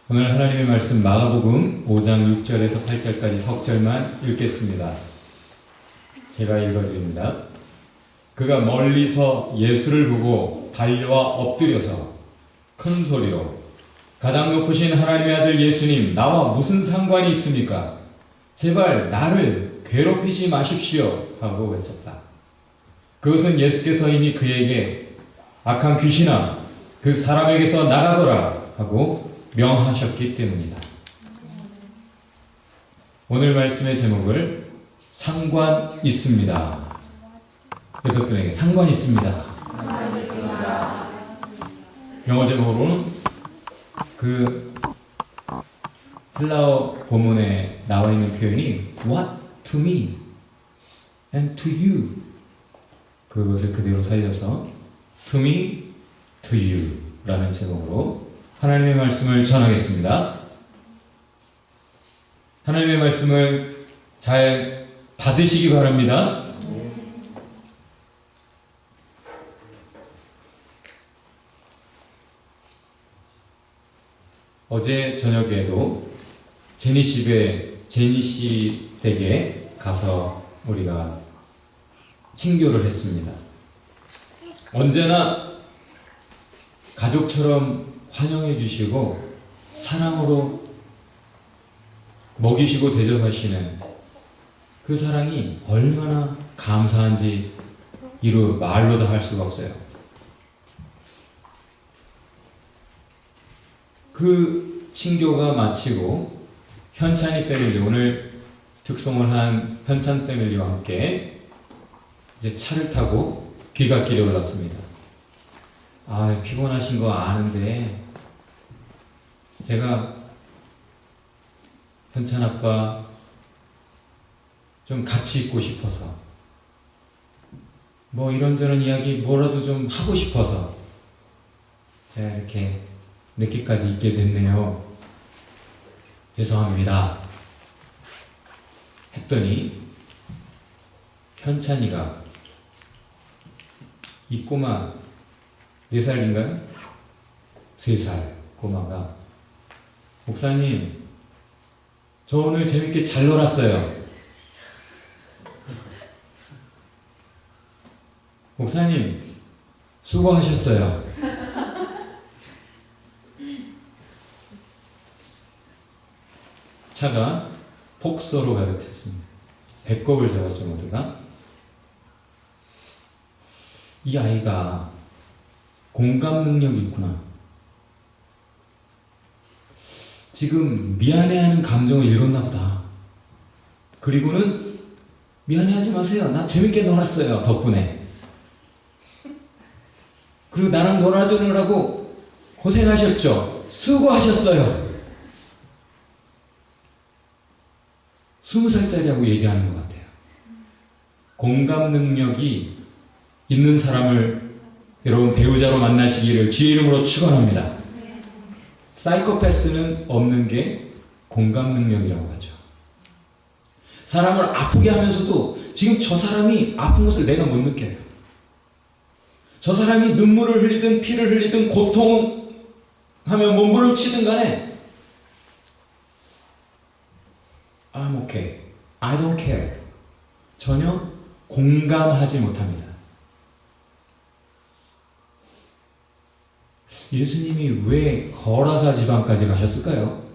오늘 하나님의 말씀 마가복음 5장 6절에서 8절까지 석절만 읽겠습니다. 제가 읽어드립니다. 그가 멀리서 예수를 보고 달려와 엎드려서 큰 소리로 가장 높으신 하나님의 아들 예수님, 나와 무슨 상관이 있습니까? 제발 나를 괴롭히지 마십시오 하고 외쳤다. 그것은 예수께서 이미 그에게 악한 귀신아 그 사람에게서 나가거라 하고 명하셨기 때문이다. 오늘 말씀의 제목을 상관 있습니다. 옆에 분에게 상관 있습니다. 영어 제목으로는 그 헬라어 본문에 나와 있는 표현이 What to me and to you, 그것을 그대로 살려서 To me, to you 라는 제목으로 하나님의 말씀을 전하겠습니다. 하나님의 말씀을 잘 받으시기 바랍니다. 어제 저녁에도 제니 씨 댁에 가서 우리가 친교를 했습니다. 언제나 가족처럼 환영해 주시고 사랑으로 먹이시고 대접하시는 그 사랑이 얼마나 감사한지 말로 다 할 수가 없어요. 그 친교가 마치고 현찬이 패밀리, 오늘 특송을 한 현찬 패밀리와 함께 이제 차를 타고 귀갓길에 올랐습니다. 피곤하신 거 아는데 제가 현찬 아빠 좀 같이 있고 싶어서 뭐 이런저런 이야기 뭐라도 좀 하고 싶어서 제가 이렇게 늦게까지 있게 됐네요. 죄송합니다. 했더니 현찬이가 이 꼬마 4살인가요? 3살 꼬마가 목사님, 저 오늘 재밌게 잘 놀았어요. 목사님, 수고하셨어요. 차가 폭소로 가득 찼습니다. 배꼽을 잡았죠, 모두가. 이 아이가 공감 능력이 있구나. 지금 미안해하는 감정을 읽었나 보다. 그리고는 미안해하지 마세요. 나 재밌게 놀았어요. 덕분에. 그리고 나랑 놀아주느라고 고생하셨죠. 수고하셨어요. 20살짜리하고 얘기하는 것 같아요. 공감 능력이 있는 사람을 여러분 배우자로 만나시기를 주의 이름으로 축원합니다. 사이코패스는 없는 게 공감 능력이라고 하죠. 사람을 아프게 하면서도 지금 저 사람이 아픈 것을 내가 못 느껴요. 저 사람이 눈물을 흘리든 피를 흘리든 고통하며 몸부림치든 간에 I'm okay. I don't care. 전혀 공감하지 못합니다. 예수님이 왜 거라사 지방까지 가셨을까요?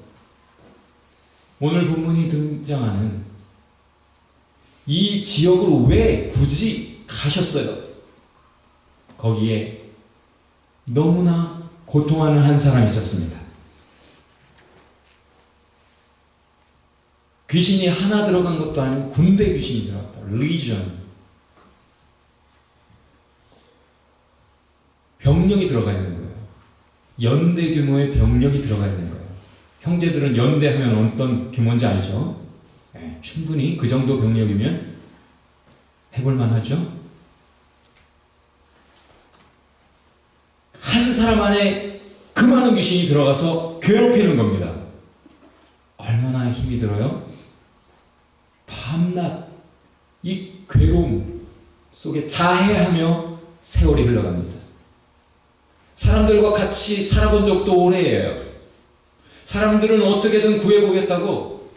오늘 본문이 등장하는 이 지역으로 왜 굳이 가셨어요? 거기에 너무나 고통하는 한 사람이 있었습니다. 귀신이 하나 들어간 것도 아니고 군대 귀신이 들어갔다. 리전. 병력이 들어가 있는 거예요. 연대 규모의 병력이 들어가 있는 거예요. 형제들은 연대하면 어떤 규모인지 알죠? 네, 충분히 그 정도 병력이면 해볼만 하죠? 한 사람 안에 그 많은 귀신이 들어가서 괴롭히는 겁니다. 얼마나 힘이 들어요? 밤낮 이 괴로움 속에 자해하며 세월이 흘러갑니다. 사람들과 같이 살아본 적도 오래예요. 사람들은 어떻게든 구해보겠다고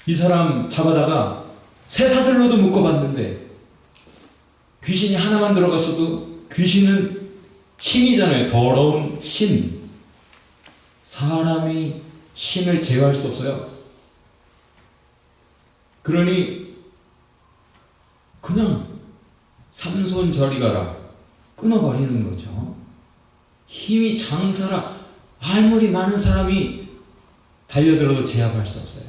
이 사람 잡아다가 쇠사슬로도 묶어봤는데 귀신이 하나만 들어갔어도 귀신은 신이잖아요. 더러운 신. 사람이 신을 제어할 수 없어요. 그러니 그냥 삼손 저리 가라 끊어버리는 거죠. 힘이 장사라 아무리 많은 사람이 달려들어도 제압할 수 없어요.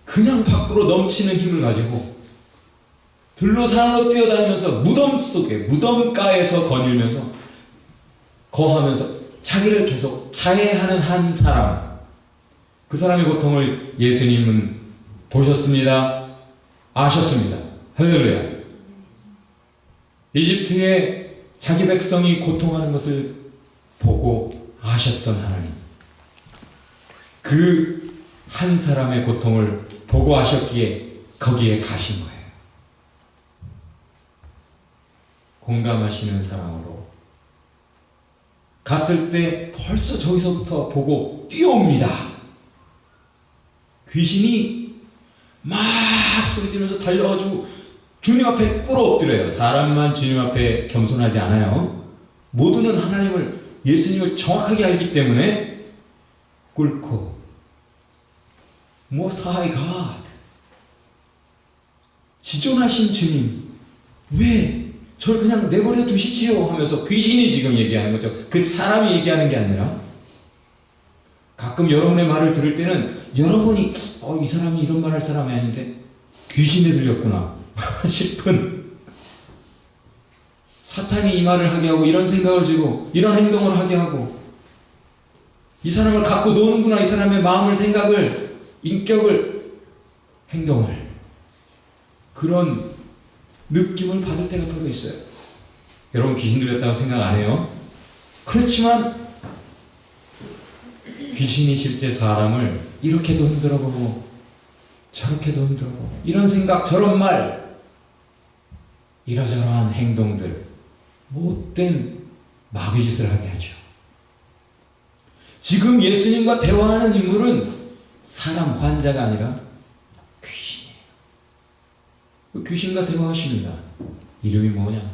그냥 밖으로 넘치는 힘을 가지고 들로 산으로 뛰어다니면서 무덤 속에 무덤가에서 거닐면서 거하면서 자기를 계속 자해하는 한 사람, 그 사람의 고통을 예수님은 보셨습니다. 아셨습니다. 할렐루야. 이집트에 자기 백성이 고통하는 것을 보고 아셨던 하나님, 그 한 사람의 고통을 보고 아셨기에 거기에 가신 거예요. 공감하시는 사랑으로 갔을 때 벌써 저기서부터 보고 뛰어옵니다. 귀신이 막 소리지면서 달려가지고 주님 앞에 꿇어 엎드려요. 사람만 주님 앞에 겸손하지 않아요. 모두는 하나님을, 예수님을 정확하게 알기 때문에 꿇고 Most High God, 지존하신 주님, 왜 저를 그냥 내버려 두시지요? 하면서 귀신이 지금 얘기하는 거죠. 그 사람이 얘기하는 게 아니라, 가끔 여러분의 말을 들을 때는 여러분이 이 사람이 이런 말 할 사람이 아닌데 귀신이 들렸구나 싶은, 사탄이 이 말을 하게 하고 이런 생각을 주고 이런 행동을 하게 하고, 이 사람을 갖고 노는구나, 이 사람의 마음을, 생각을, 인격을, 행동을, 그런 느낌을 받을 때가 더러 있어요. 여러분 귀신 들렸다고 생각 안 해요? 그렇지만 귀신이 실제 사람을 이렇게도 흔들어보고 저렇게도 흔들어보고, 이런 생각, 저런 말, 이러저러한 행동들, 못된 마귀짓을 하게 하죠. 지금 예수님과 대화하는 인물은 사람, 환자가 아니라 귀신이에요. 귀신과 대화하십니다. 이름이 뭐냐?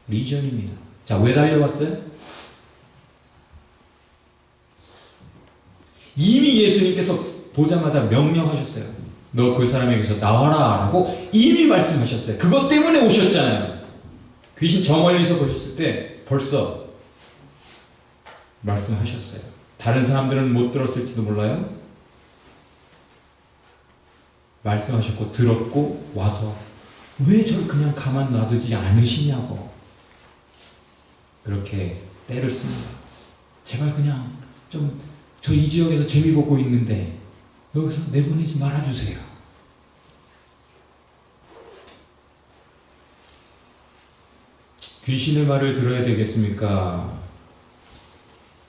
리전입니다. 자, 왜 달려왔어요? 이미 예수님께서 보자마자 명령하셨어요. 너 그 사람에게서 나와라 라고 이미 말씀하셨어요. 그것 때문에 오셨잖아요. 귀신 저 멀리서 보셨을 때 벌써 말씀하셨어요. 다른 사람들은 못 들었을지도 몰라요. 말씀하셨고 들었고 와서 왜 저를 그냥 가만 놔두지 않으시냐고 그렇게 때를 씁니다. 제발 그냥 좀 저 이 지역에서 재미 보고 있는데 여기서 내보내지 말아주세요. 귀신의 말을 들어야 되겠습니까?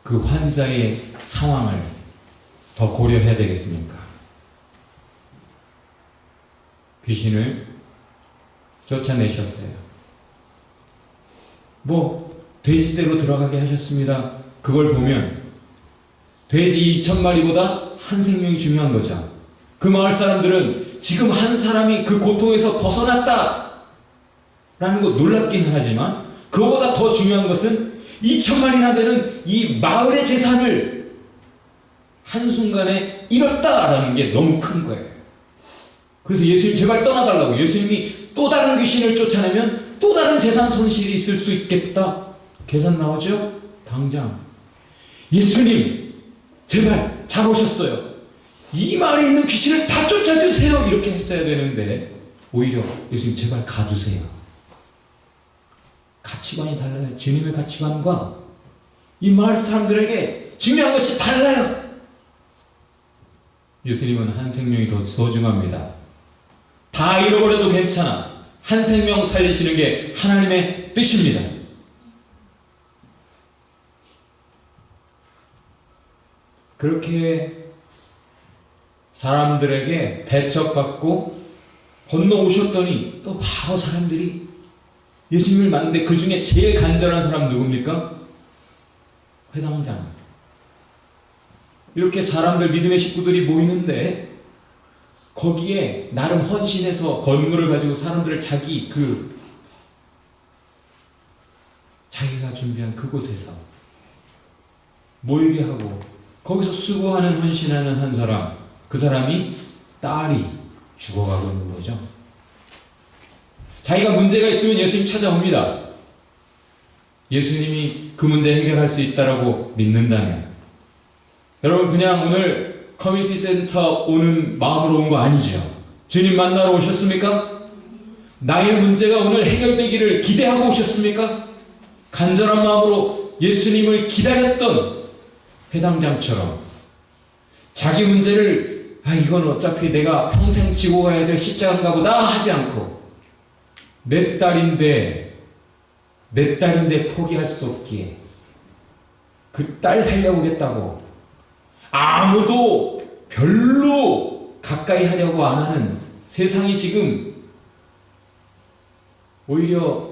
그 환자의 상황을 더 고려해야 되겠습니까? 귀신을 쫓아내셨어요. 돼지떼로 들어가게 하셨습니다. 그걸 보면 돼지 2,000마리보다 한 생명이 중요한 거죠. 그 마을 사람들은 지금 한 사람이 그 고통에서 벗어났다 라는 거 놀랍긴 하지만, 그거보다 더 중요한 것은 2,000마리나 되는 이 마을의 재산을 한순간에 잃었다라는 게 너무 큰 거예요. 그래서 예수님 제발 떠나달라고, 예수님이 또 다른 귀신을 쫓아내면 또 다른 재산 손실이 있을 수 있겠다. 계산 나오죠? 당장 예수님 제발 잘 오셨어요. 이 마을에 있는 귀신을 다 쫓아주세요. 이렇게 했어야 되는데 오히려 예수님 제발 가주세요. 가치관이 달라요. 주님의 가치관과 이 마을 사람들에게 중요한 것이 달라요. 예수님은 한 생명이 더 소중합니다. 다 잃어버려도 괜찮아. 한 생명 살리시는 게 하나님의 뜻입니다. 그렇게 사람들에게 배척받고 건너오셨더니 또 바로 사람들이 예수님을 만났는데 그 중에 제일 간절한 사람 누굽니까? 회당장. 이렇게 사람들, 믿음의 식구들이 모이는데 거기에 나름 헌신해서 건물을 가지고 사람들을 자기가 준비한 그곳에서 모이게 하고 거기서 수고하는, 헌신하는 한 사람, 그 사람이 딸이 죽어가고 있는 거죠. 자기가 문제가 있으면 예수님 찾아옵니다. 예수님이 그 문제 해결할 수 있다라고 믿는다면. 여러분, 그냥 오늘 커뮤니티 센터 오는 마음으로 온 거 아니죠? 주님 만나러 오셨습니까? 나의 문제가 오늘 해결되기를 기대하고 오셨습니까? 간절한 마음으로 예수님을 기다렸던 회당장처럼 자기 문제를 이건 어차피 내가 평생 지고 가야 될 십자가인가 보다 하지 않고 내 딸인데 포기할 수 없기에 그 딸 살려보겠다고 아무도 별로 가까이 하려고 안 하는 세상이 지금 오히려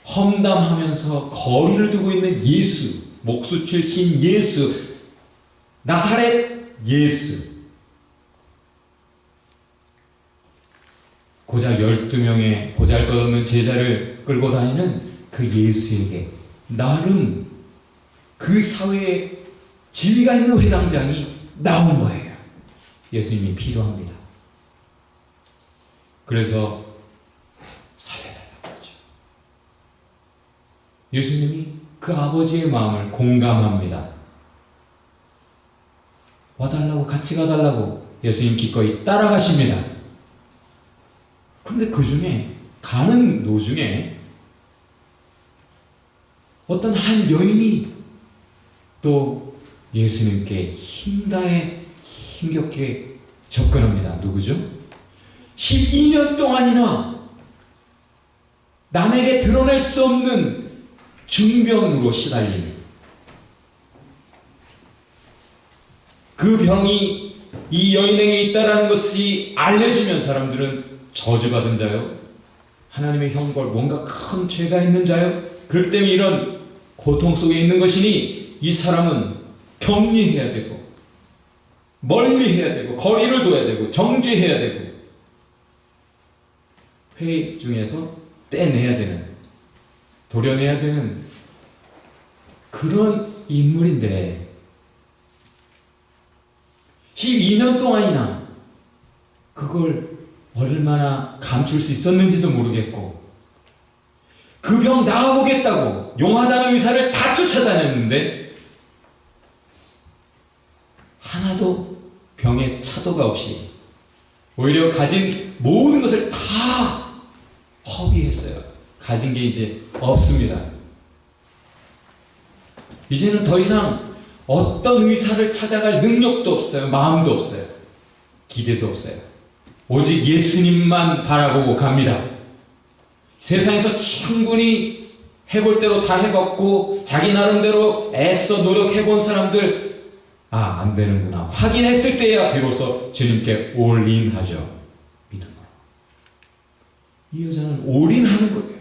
험담하면서 거리를 두고 있는 예수, 목수 출신 예수, 나사렛 예수. 고작 12명의 보잘것없는 제자를 끌고 다니는 그 예수에게 나름 그 사회에 지위가 있는 회당장이 나온 거예요. 예수님이 필요합니다. 그래서 살려달라고 하죠. 예수님이 그 아버지의 마음을 공감합니다. 와달라고, 같이 가달라고 예수님 기꺼이 따라가십니다. 그런데 그 중에 가는 도중에 어떤 한 여인이 또 예수님께 힘다해 힘겹게 접근합니다. 누구죠? 12년 동안이나 남에게 드러낼 수 없는 중병으로 시달린 그 병이 이 여인에게 있다라는 것이 알려지면 사람들은 저주받은 자요, 하나님의 형벌, 뭔가 큰 죄가 있는 자요, 그렇기 때문에 이런 고통 속에 있는 것이니 이 사람은 격리해야 되고 멀리해야 되고 거리를 둬야 되고 정죄해야 되고 회의 중에서 떼내야 되는, 도려내야 되는 그런 인물인데 12년 동안이나 그걸 얼마나 감출 수 있었는지도 모르겠고 그 병 나아보겠다고 용하다는 의사를 다 쫓아다녔는데 하나도 병에 차도가 없이 오히려 가진 모든 것을 다 허비했어요. 가진 게 이제 없습니다. 이제는 더 이상 어떤 의사를 찾아갈 능력도 없어요. 마음도 없어요. 기대도 없어요. 오직 예수님만 바라보고 갑니다. 세상에서 충분히 해볼 대로 다 해봤고 자기 나름대로 애써 노력해본 사람들 안 되는구나 확인했을 때야 비로소 주님께 올인하죠. 믿음으로. 이 여자는 올인하는 거예요.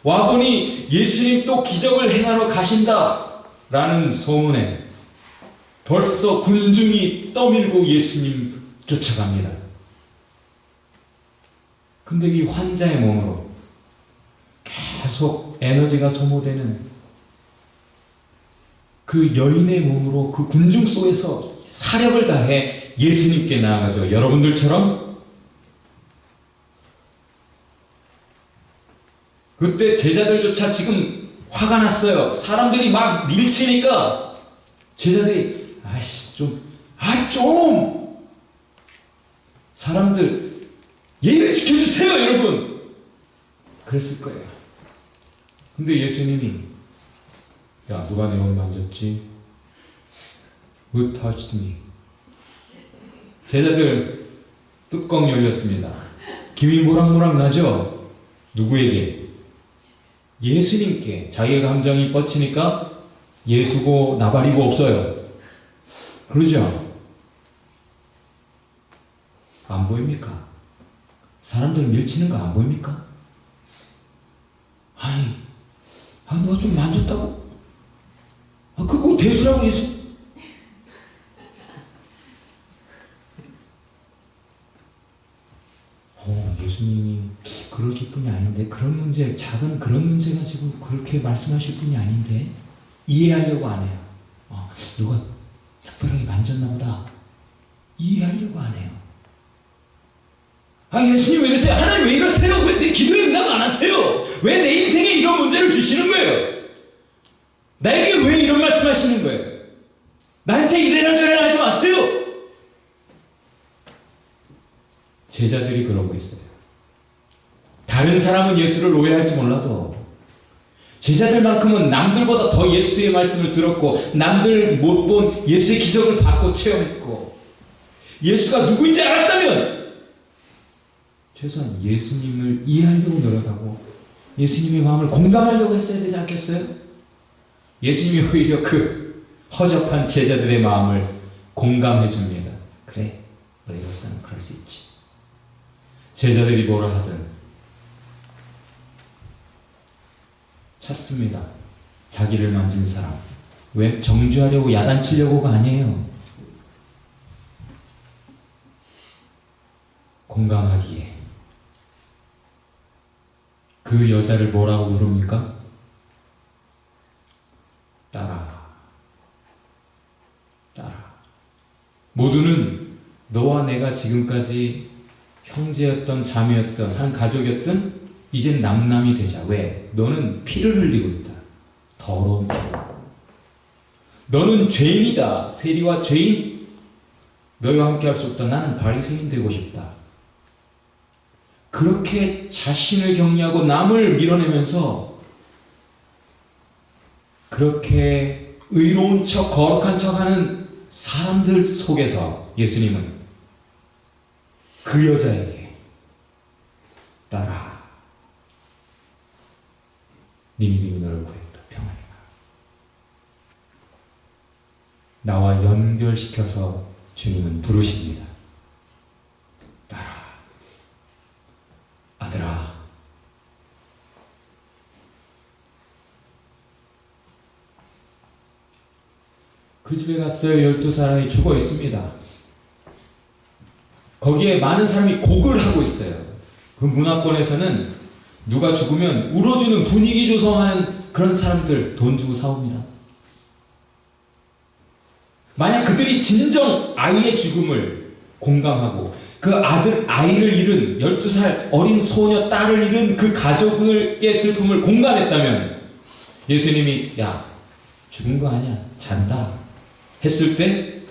와보니 예수님 또 기적을 행하러 가신다 라는 소문에 벌써 군중이 떠밀고 예수님 쫓아갑니다. 근데 이 환자의 몸으로 계속 에너지가 소모되는 그 여인의 몸으로 그 군중 속에서 사력을 다해 예수님께 나아가죠. 여러분들처럼 그때 제자들조차 지금 화가 났어요. 사람들이 막 밀치니까 제자들이 좀 사람들 예의를 지켜주세요 여러분 그랬을 거예요. 근데 예수님이 누가 내 옷 만졌지? Who touched me? 제자들 뚜껑 열렸습니다. 김이 모락모락 나죠? 누구에게? 예수님께. 자기가 감정이 뻗치니까 예수고 나발이고 없어요. 그러죠? 안 보입니까? 사람들 밀치는 거 안 보입니까? 누가 좀 만졌다고? 그거 예수라고 예수. 예수님이 그러실 분이 아닌데, 그런 문제, 작은 그런 문제 가지고 그렇게 말씀하실 분이 아닌데, 이해하려고 안 해요. 누가 특별하게 만졌나 보다. 이해하려고 안 해요. 예수님 왜 이러세요? 하나님 왜 이러세요? 왜 내 기도에 응답 안 하세요? 왜 내 인생에 이런 문제를 주시는 거예요? 나에게 왜 이런 말씀 하시는 거예요? 나한테 이래라 저래라 하지 마세요. 제자들이 그러고 있어요. 다른 사람은 예수를 오해할지 몰라도 제자들만큼은 남들보다 더 예수의 말씀을 들었고, 남들 못 본 예수의 기적을 받고 체험했고, 예수가 누구인지 알았다면 최소한 예수님을 이해하려고 노력하고 예수님의 마음을 공감하려고 했어야 되지 않겠어요? 예수님이 오히려 그 허접한 제자들의 마음을 공감해 줍니다. 그래, 너희로서는 그럴 수 있지. 제자들이 뭐라 하든 찾습니다. 자기를 만진 사람. 왜? 정죄하려고 야단치려고가 아니에요. 공감하기에. 그 여자를 뭐라고 부릅니까? 딸아. 딸아. 모두는 너와 내가 지금까지 형제였던, 자매였던, 한 가족이었던, 이젠 남남이 되자. 왜? 너는 피를 흘리고 있다. 더러운 피. 너는 죄인이다. 세리와 죄인. 너희와 함께 할 수 없다. 나는 바리새인 되고 싶다. 그렇게 자신을 격려하고 남을 밀어내면서 그렇게 의로운 척, 거룩한 척 하는 사람들 속에서 예수님은 그 여자에게 딸아, 네 믿음이 너를 구했다. 평안히 가. 나와 연결시켜서 주님은 부르십니다. 딸아, 아들아. 그 집에 갔어요. 12사람이 죽어 있습니다. 거기에 많은 사람이 곡을 하고 있어요. 그 문화권에서는 누가 죽으면 울어주는, 분위기 조성하는 그런 사람들 돈 주고 사옵니다. 만약 그들이 진정 아이의 죽음을 공감하고 그 아이를 잃은 12살 어린 소녀 딸을 잃은 그 가족의 슬픔을 공감했다면 예수님이 야, 죽은 거 아니야, 잔다 했을 때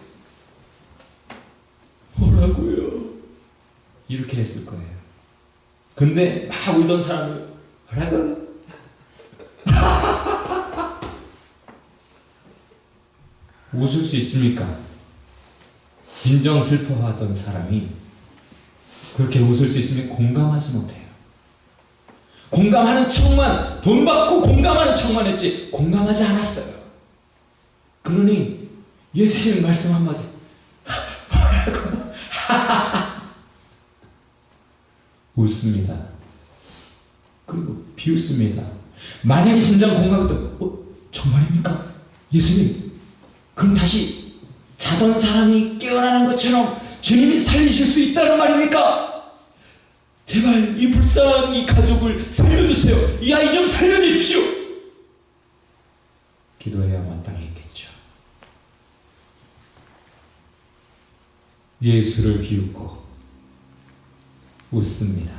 뭐라고요? 이렇게 했을 거예요. 근데 막 울던 사람을 뭐라고? 웃을 수 있습니까? 진정 슬퍼하던 사람이 그렇게 웃을 수 있으면 공감하지 못해요. 공감하는 척만, 돈 받고 공감하는 척만 했지 공감하지 않았어요. 그러니 예수님 말씀 한마디 뭐라고? 웃습니다. 그리고 비웃습니다. 만약에 진정 공감했다면 정말입니까? 예수님, 그럼 다시 자던 사람이 깨어나는 것처럼 주님이 살리실 수 있다는 말입니까? 제발 이 불쌍한 이 가족을 살려주세요. 이 아이 좀 살려주십시오. 기도해야 마땅했겠죠. 예수를 비웃고 웃습니다.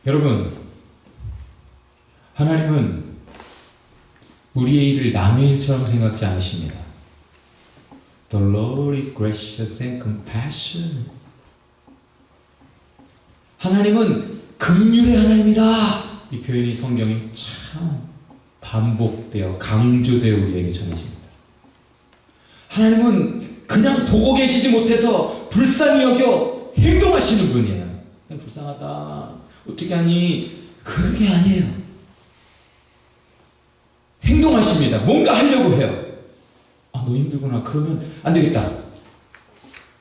여러분, 하나님은 우리의 일을 남의 일처럼 생각지 않으십니다. The Lord is gracious and compassionate. 하나님은 긍휼의 하나님이다. 이 표현이 성경에 참 반복되어 강조되어 우리에게 전해집니다. 하나님은 그냥 보고 계시지 못해서 불쌍히 여겨 행동하시는 분이에요. 그냥 불쌍하다, 어떻게 하니? 그게 아니에요. 행동하십니다. 뭔가 하려고 해요. 너 힘들구나. 그러면 안 되겠다.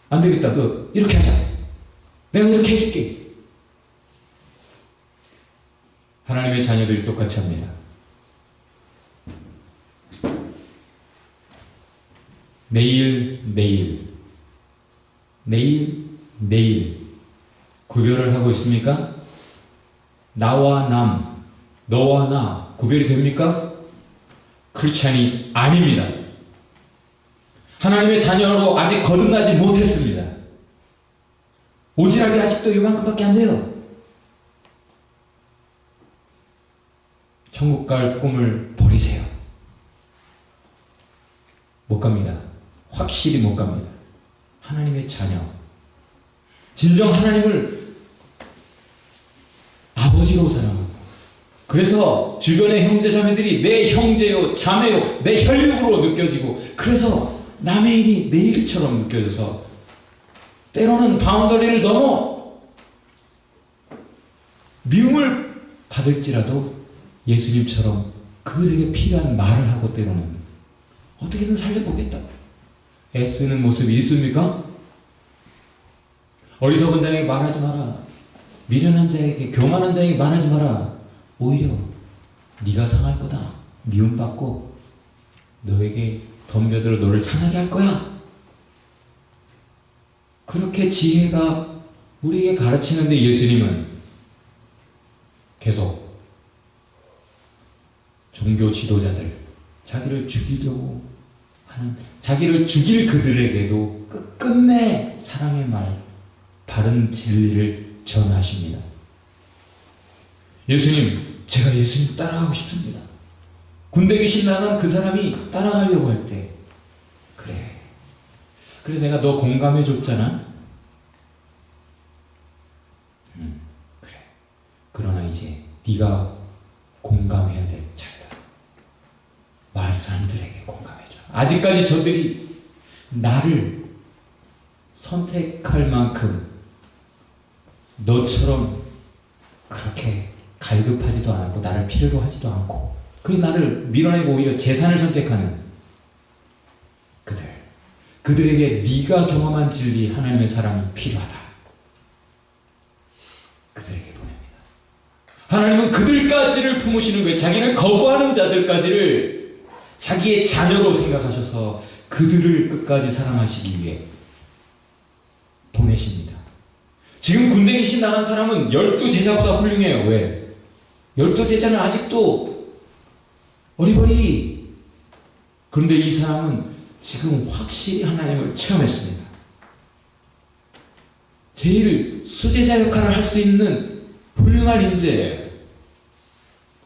안 되겠다. 너 이렇게 하자. 내가 이렇게 해줄게. 하나님의 자녀들이 똑같이 합니다. 매일 구별을 하고 있습니까? 나와 남, 너와 나 구별이 됩니까? 크리스찬이 아닙니다. 하나님의 자녀로 아직 거듭나지 못했습니다. 오지랖이 아직도 이만큼밖에 안 돼요. 천국 갈 꿈을 버리세요. 못 갑니다. 확실히 못 갑니다. 하나님의 자녀, 진정 하나님을 아버지로 사랑하고, 그래서 주변의 형제자매들이 내 형제요 자매요 내 혈육으로 느껴지고, 그래서 남의 일이 내 일처럼 느껴져서 때로는 바운더리를 넘어 미움을 받을지라도 예수님처럼 그들에게 필요한 말을 하고, 때로는 어떻게든 살려보겠다 애쓰는 모습이 있습니까? 어리석은 자에게 말하지 마라. 미련한 자에게, 교만한 자에게 말하지 마라. 오히려 네가 상할 거다. 미움받고 너에게 덤벼들어 너를 상하게 할 거야. 그렇게 지혜가 우리에게 가르치는데, 예수님은 계속 종교 지도자들, 자기를 죽이려고 하는, 자기를 죽일 그들에게도 끝끝내 사랑의 말, 바른 진리를 전하십니다. 예수님, 제가 예수님 따라가고 싶습니다. 군대 귀신 나간 그 사람이 따라가려고 할 때, 그래 내가 너 공감해 줬잖아. 그래. 그러나 이제 네가 공감해야 될 차례다. 마을 사람들에게 공감해줘. 아직까지 저들이 나를 선택할 만큼 너처럼 그렇게 갈급하지도 않고 나를 필요로 하지도 않고, 그리고 나를 밀어내고 오히려 재산을 선택하는 그들에게 네가 경험한 진리, 하나님의 사랑이 필요하다. 그들에게 보냅니다. 하나님은 그들까지를 품으시는 거예요. 자기를 거부하는 자들까지를 자기의 자녀로 생각하셔서 그들을 끝까지 사랑하시기 위해 보내십니다. 지금 군대 귀신 나간 사람은 12제자보다 훌륭해요. 왜? 12제자는 아직도 어리버리. 그런데 이 사람은 지금 확실히 하나님을 체험했습니다. 제일 수제자 역할을 할 수 있는 훌륭한 인재예요.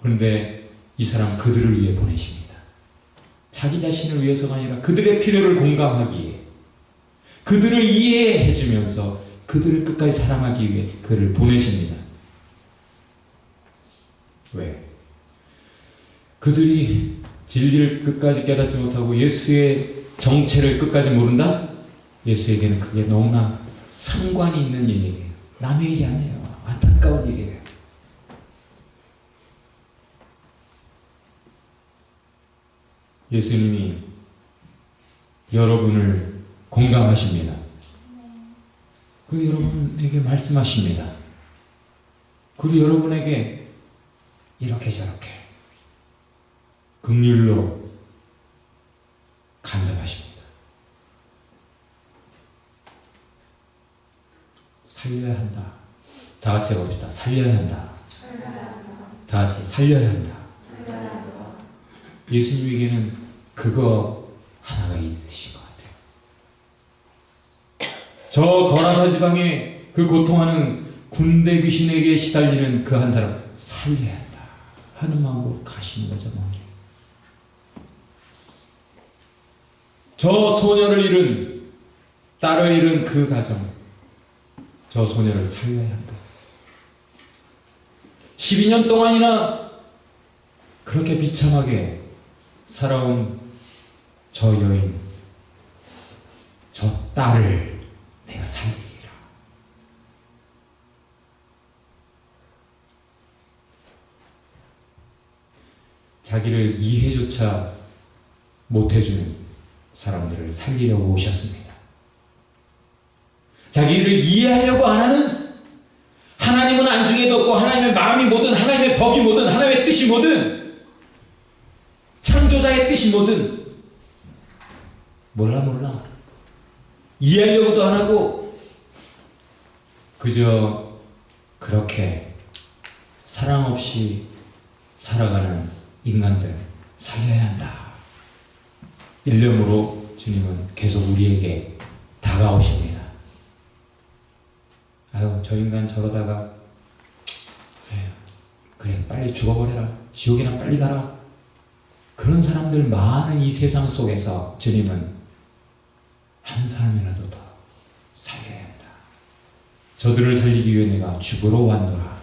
그런데 이 사람 그들을 위해 보내십니다. 자기 자신을 위해서가 아니라 그들의 필요를 공감하기에, 그들을 이해해 주면서 그들을 끝까지 사랑하기 위해 그를 보내십니다. 왜? 그들이 진리를 끝까지 깨닫지 못하고 예수의 정체를 끝까지 모른다? 예수에게는 그게 너무나 상관이 있는 일이에요. 남의 일이 아니에요. 안타까운 일이에요. 예수님이 여러분을 공감하십니다. 그리고 여러분에게 말씀하십니다. 그리고 여러분에게 이렇게 저렇게 긍휼로 간섭하십니다. 살려야 한다. 다 같이 해봅시다. 살려야 한다. 다 같이 살려야 한다. 예수님에게는 그거 하나가 있으신 것 같아요. 저 거라사 지방에 그 고통하는 군대 귀신에게 시달리는 그 한 사람 살려야 한다 하는 마음으로 가시는 거죠. 저 소녀를 잃은, 딸을 잃은 그 가정, 저 소녀를 살려야 한다. 12년 동안이나 그렇게 비참하게 살아온 저 여인, 저 딸을 내가 살리리라. 자기를 이해조차 못해주는 사람들을 살리려고 오셨습니다. 자기를 이해하려고 안 하는, 하나님은 안중에도 없고 하나님의 마음이 모든 하나님의 하나님의 법이 뭐든 하나님의 뜻이 뭐든 창조자의 뜻이 뭐든 몰라. 이해하려고도 안 하고 그저 그렇게 사랑 없이 살아가는 인간들 살려야 한다. 일념으로 주님은 계속 우리에게 다가오십니다. 아유, 저 인간 저러다가 그래 빨리 죽어버려라. 지옥이나 빨리 가라. 그런 사람들 많은 이 세상 속에서 주님은 한 사람이라도 더 살려야 한다. 저들을 살리기 위해 내가 죽으러 왔노라.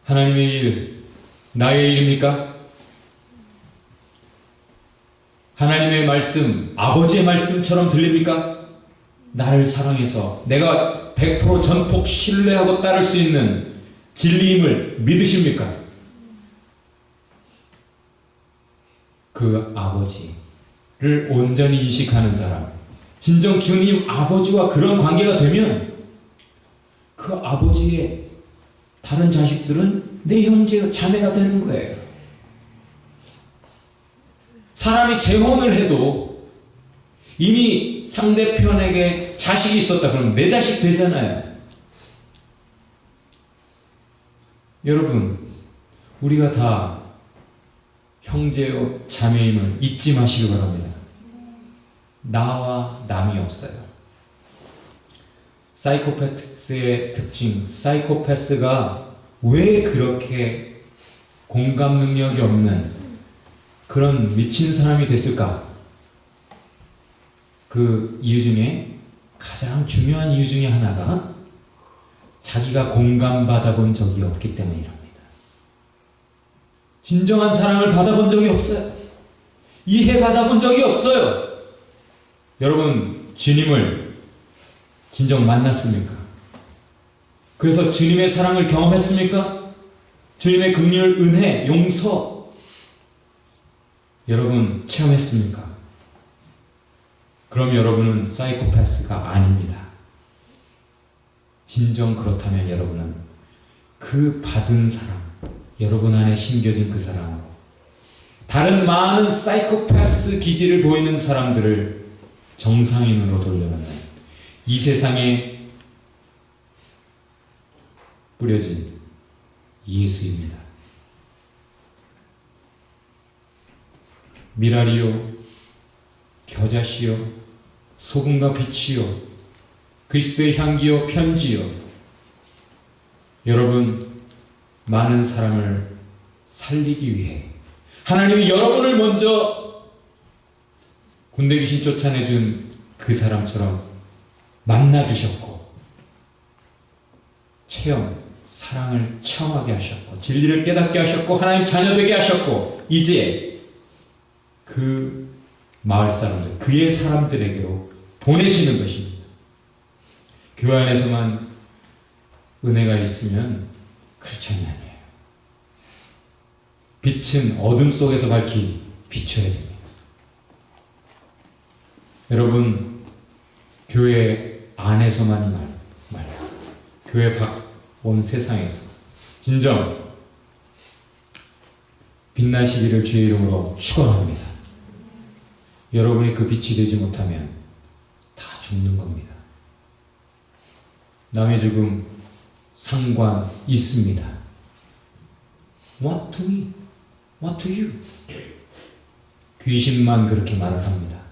하나님의 일, 나의 일입니까? 하나님의 말씀, 아버지의 말씀처럼 들립니까? 나를 사랑해서 내가 100% 전폭 신뢰하고 따를 수 있는 진리임을 믿으십니까? 그 아버지를 온전히 인식하는 사람, 진정 주님 아버지와 그런 관계가 되면 그 아버지의 다른 자식들은 내 형제, 자매가 되는 거예요. 사람이 재혼을 해도 이미 상대편에게 자식이 있었다 그러면 내 자식 되잖아요. 여러분, 우리가 다 형제요 자매임을 잊지 마시기 바랍니다. 나와 남이 없어요. 사이코패스의 특징, 사이코패스가 왜 그렇게 공감 능력이 없는 그런 미친 사람이 됐을까? 그 이유 중에 가장 중요한 이유 중에 하나가 자기가 공감받아 본 적이 없기 때문이랍니다. 진정한 사랑을 받아본 적이 없어요. 이해받아 본 적이 없어요. 여러분, 주님을 진정 만났습니까? 그래서 주님의 사랑을 경험했습니까? 주님의 긍휼, 은혜, 용서 여러분 체험했습니까? 그럼 여러분은 사이코패스가 아닙니다. 진정 그렇다면 여러분은 그 받은 사랑, 여러분 안에 심겨진 그 사랑으로 다른 많은 사이코패스 기질을 보이는 사람들을 정상인으로 돌려놓는 이 세상에 뿌려진 예수입니다. 미랄이요, 겨자씨요, 소금과 빛이요, 그리스도의 향기요, 편지요. 여러분, 많은 사람을 살리기 위해 하나님이 여러분을 먼저 군대 귀신 쫓아내준 그 사람처럼 만나주셨고 사랑을 체험하게 하셨고 진리를 깨닫게 하셨고 하나님 자녀 되게 하셨고 이제 그 마을 사람들, 그의 사람들에게로 보내시는 것입니다. 교회 안에서만 은혜가 있으면 크리스천이 아니에요. 빛은 어둠 속에서 밝히 비춰야 됩니다. 여러분, 교회 안에서만이 말이야. 교회 밖 온 세상에서 진정 빛나시기를 주의 이름으로 축원합니다. 여러분이 그 빛이 되지 못하면 다 죽는 겁니다. 남의 죽음 상관 있습니다. What to me? What to you? 귀신만 그렇게 말을 합니다.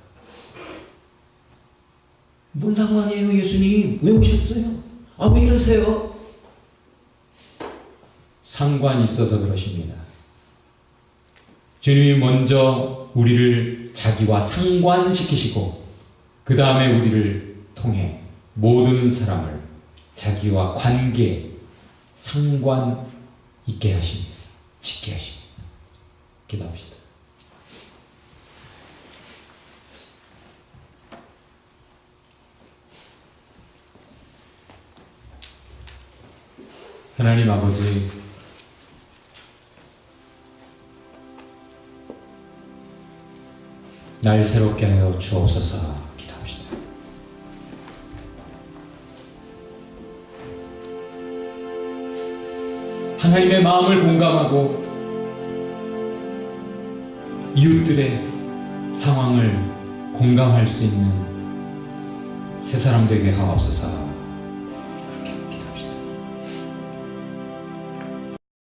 뭔 상관이에요, 예수님? 왜 오셨어요? 아, 왜 이러세요? 상관이 있어서 그러십니다. 주님이 먼저 우리를 자기와 상관시키시고 그 다음에 우리를 통해 모든 사람을 자기와 관계, 상관 있게 하십니다. 짓게 하십니다. 기도합시다. 하나님 아버지, 날 새롭게 하여 주옵소서. 기도합시다. 하나님의 마음을 공감하고 이웃들의 상황을 공감할 수 있는 새 사람 되게 하옵소서.